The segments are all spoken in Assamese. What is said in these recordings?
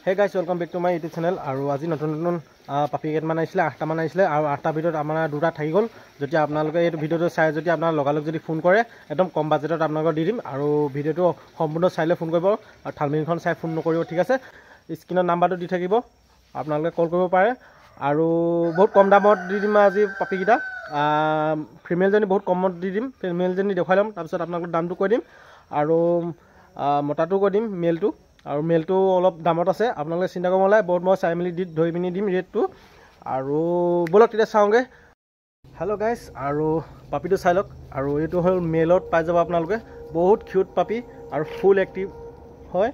Hey guys, welcome back to my YouTube channel. আৰু আজি নতুন পাপি কেইটামান আহিছিলে 8টা মান আহিছিলে আৰু 8টা ভিতৰত আমাৰ দুটা থাকি গ'ল। যদি আপোনালোকে এই ভিডিওটো চাই যদি আপোনাৰ লগালগ যদি ফোন কৰে একদম কম বাজেটত আপোনালোকক দি দিম আৰু ভিডিওটো সম্পূৰ্ণ চাইলে ফোন কৰিব আৰু থালমিনখন চাই ফোন নকৰিব ঠিক আছে। স্ক্ৰিনত নাম্বাৰটো দি থাকিব আপোনালোকে কল কৰিব পাৰে আৰু বহুত কম দামত দি দিম আজি পাপি কেইটা। ফিমেলজনী বহুত কমত দি দিম, ফিমেলজনী দেখুৱাই ল'ম তাৰপিছত আপোনালোকক দামটো কৈ দিম আৰু মতাটো কৈ দিম মেলটো। আৰু মেলটো অলপ দামত আছে আপোনালোকে চিন্তা কৰিব নালাগে, বহুত মই চাই মেলি ধৰি পিনি দিম ৰেটটো আৰু বলক তেতিয়া চাওঁগৈ। হেল্ল' গাইজ, আৰু পাপিটো চাই লওক আৰু এইটো হ'ল মেলত পাই যাব আপোনালোকে, বহুত কিউট পাপি আৰু ফুল এক্টিভ হয়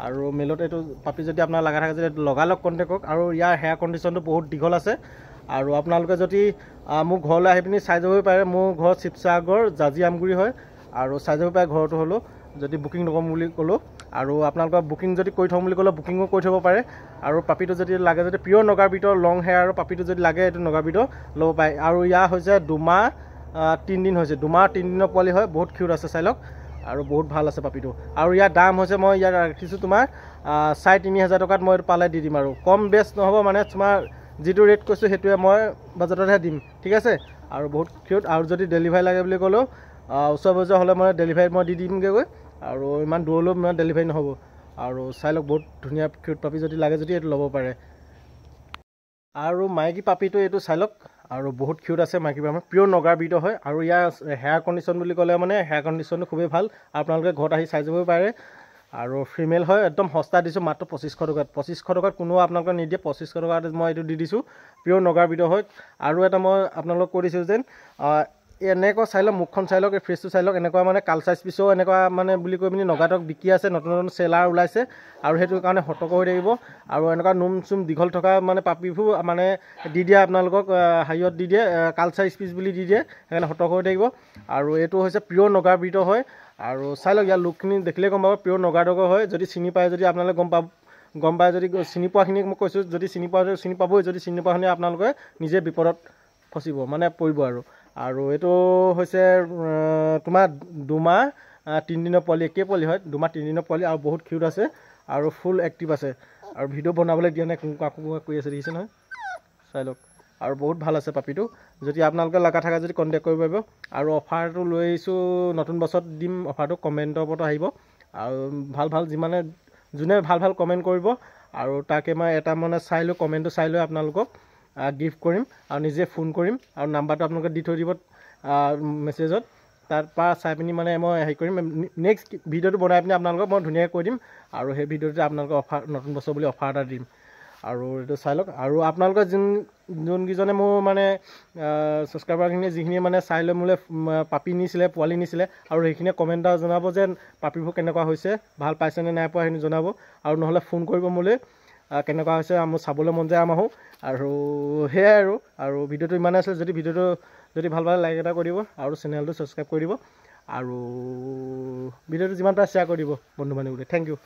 আৰু মেলত এইটো পাপি যদি আপোনাৰ লগা থাকে যদি লগালগ কণ্টেক্ট কৰক আৰু ইয়াৰ হেয়াৰ কণ্ডিশ্যনটো বহুত দীঘল আছে আৰু আপোনালোকে যদি মোৰ ঘৰলৈ আহি পিনি চাই যাবই পাৰে। মোৰ ঘৰ শিৱসাগৰ জাজি আমগুৰি হয় আৰু চাই যাব পাৰে ঘৰটো হ'লেও যদি বুকিং নকৰোঁ বুলি ক'লোঁ আৰু আপোনালোকৰ বুকিং যদি কৰি থওঁ বুলি ক'লে বুকিঙো কৰি থ'ব পাৰে আৰু পাপিটো যদি লাগে যদি পিয়'ৰ নগাৰ বিটৰ লং হেয়াৰ পাপিটো যদি লাগে এইটো নগাৰ বিটৰ ল'ব পাৰে আৰু ইয়াৰ হৈছে 2 মাহ 3 দিন হৈছে, 2 মাহ 3 দিনৰ পোৱালি হয়, বহুত কিউট আছে চাই লওক আৰু বহুত ভাল আছে পাপিটো আৰু ইয়াৰ দাম হৈছে মই ইয়াত ৰাখিছোঁ তোমাৰ 3,500 টকাত মই এইটো পালে দি দিম আৰু কম বেছ নহ'ব, মানে তোমাৰ যিটো ৰেট কৈছোঁ সেইটোৱে মই বাজেটতহে দিম ঠিক আছে আৰু বহুত কিউট। আৰু যদি ডেলিভাৰী লাগে বুলি ক'লেও ওচৰ পাজৰ হ'লে মই ডেলিভাৰী মই দি দিমগৈ আৰু ইমান দূৰলৈও মানে ডেলিভাৰী নহ'ব আৰু চাই লওক বহুত ধুনীয়া কিউট পাপি যদি লাগে যদি এইটো ল'ব পাৰে আৰু মাইকী পাপিটো এইটো চাই লওক আৰু বহুত কিউট আছে মাইকী পাপি, পিয়'ৰ নগাৰ বিটৰ হয় আৰু ইয়াৰ হেয়াৰ কণ্ডিশ্যন বুলি ক'লে মানে হেয়াৰ কণ্ডিশ্যনটো খুবেই ভাল, আপোনালোকে ঘৰত আহি চাই যাবই পাৰে আৰু ফিমেল হয়। একদম সস্তা দিছোঁ মাত্ৰ 2500 টকাত, 2500 টকাত কোনো আপোনালোকে নিদিয়ে, 2500 টকাত মই এইটো দি দিছোঁ, পিয়'ৰ নগাৰ বিটৰ হয়। আৰু এটা মই আপোনালোকক কৈ দিছোঁ যেন এনেকুৱা চাই লওক, মুখখন চাই লওক, এই ফেচটো চাই লওক, এনেকুৱা মানে কালচাৰ পিছও এনেকুৱা মানে বুলি কৈ পিনি নগাটক বিকি আছে, নতুন নতুন চেলাৰ ওলাইছে আৰু সেইটো কাৰণে সতৰ্ক হৈ থাকিব আৰু এনেকুৱা নোম চুম দীঘল থকা মানে পাপিবোৰ মানে দি দিয়ে আপোনালোকক হাইত দি দিয়ে, কালচাৰ স্পিচ বুলি দি দিয়ে, সেইকাৰণে সতৰ্ক হৈ থাকিব আৰু এইটো হৈছে পিয়'ৰ নগাৰ বিটৰ হয় আৰু চাই লওক ইয়াৰ লুকখিনি দেখিলে গম পাব পিয়'ৰ নগাৰ ডগৰ হয়। যদি চিনি পায় যদি আপোনালোকে গম পায় যদি চিনি পোৱাখিনিক মই কৈছোঁ, যদি চিনি পোৱা চিনি পাবই, যদি চিনি পোৱাখিনি আপোনালোকে নিজে বিপদত ফচিব মানে পৰিব আৰু এইটো হৈছে তোমাৰ 2 মাহ 3 দিনৰ পোৱালি, একেই পোৱালি হয়, 2 মাহ 3 দিনৰ পোৱালি আৰু বহুত কিউট আছে আৰু ফুল এক্টিভ আছে আৰু ভিডিঅ' বনাবলৈ দিয়া নাই, কাকো কৰি আছে দেখিছে নহয় চাই লওক আৰু বহুত ভাল আছে পাপিটো। যদি আপোনালোকে লগা থাকে যদি কণ্টেক্ট কৰিব পাৰিব আৰু অফাৰটো লৈ আহিছোঁ, নতুন বছৰত দিম অফাৰটো, কমেণ্টৰ ওপৰত আহিব আৰু ভাল যিমানে যোনে ভাল কমেণ্ট কৰিব আৰু তাকে মই এটা মানে চাই লৈ কমেণ্টটো চাই লৈ আপোনালোকক গিফ্ট কৰিম আৰু নিজে ফোন কৰিম আৰু নাম্বাৰটো আপোনালোকে দি থৈ দিব মেছেজত, তাৰপৰা চাই পিনি মানে মই হেৰি কৰিম, নেক্সট ভিডিঅ'টো বনাই পিনি আপোনালোকক মই ধুনীয়াকৈ কৈ দিম আৰু সেই ভিডিঅ'টোতে আপোনালোকক অফাৰ নতুন বছৰ বুলি অফাৰ এটা দিম আৰু এইটো চাই লওক। আৰু আপোনালোকে যোনকেইজনে মোৰ মানে ছাবস্ক্ৰাইবাৰখিনিয়ে যিখিনিয়ে মানে চাই লৈ মোলৈ পাপি নিছিলে, পোৱালি নিছিলে আৰু সেইখিনিয়ে কমেণ্ট এটা জনাব যেন পাপিবোৰ কেনেকুৱা হৈছে, ভাল পাইছেনে নাই পোৱা সেইখিনি জনাব আৰু নহ'লে ফোন কৰিব মোলৈ কেনেকুৱা হৈছে, মোৰ চাবলৈ মন যায় আমাৰো আৰু সেয়াই আৰু ভিডিঅ'টো ইমানেই আছিলে। যদি ভিডিঅ'টো যদি ভাল পালে লাইক এটা কৰি দিব আৰু চেনেলটো ছাবস্ক্ৰাইব কৰি দিব আৰু ভিডিঅ'টো যিমান পাৰে শ্বেয়াৰ কৰি দিব বন্ধু বান্ধৱীলৈ। Thank U.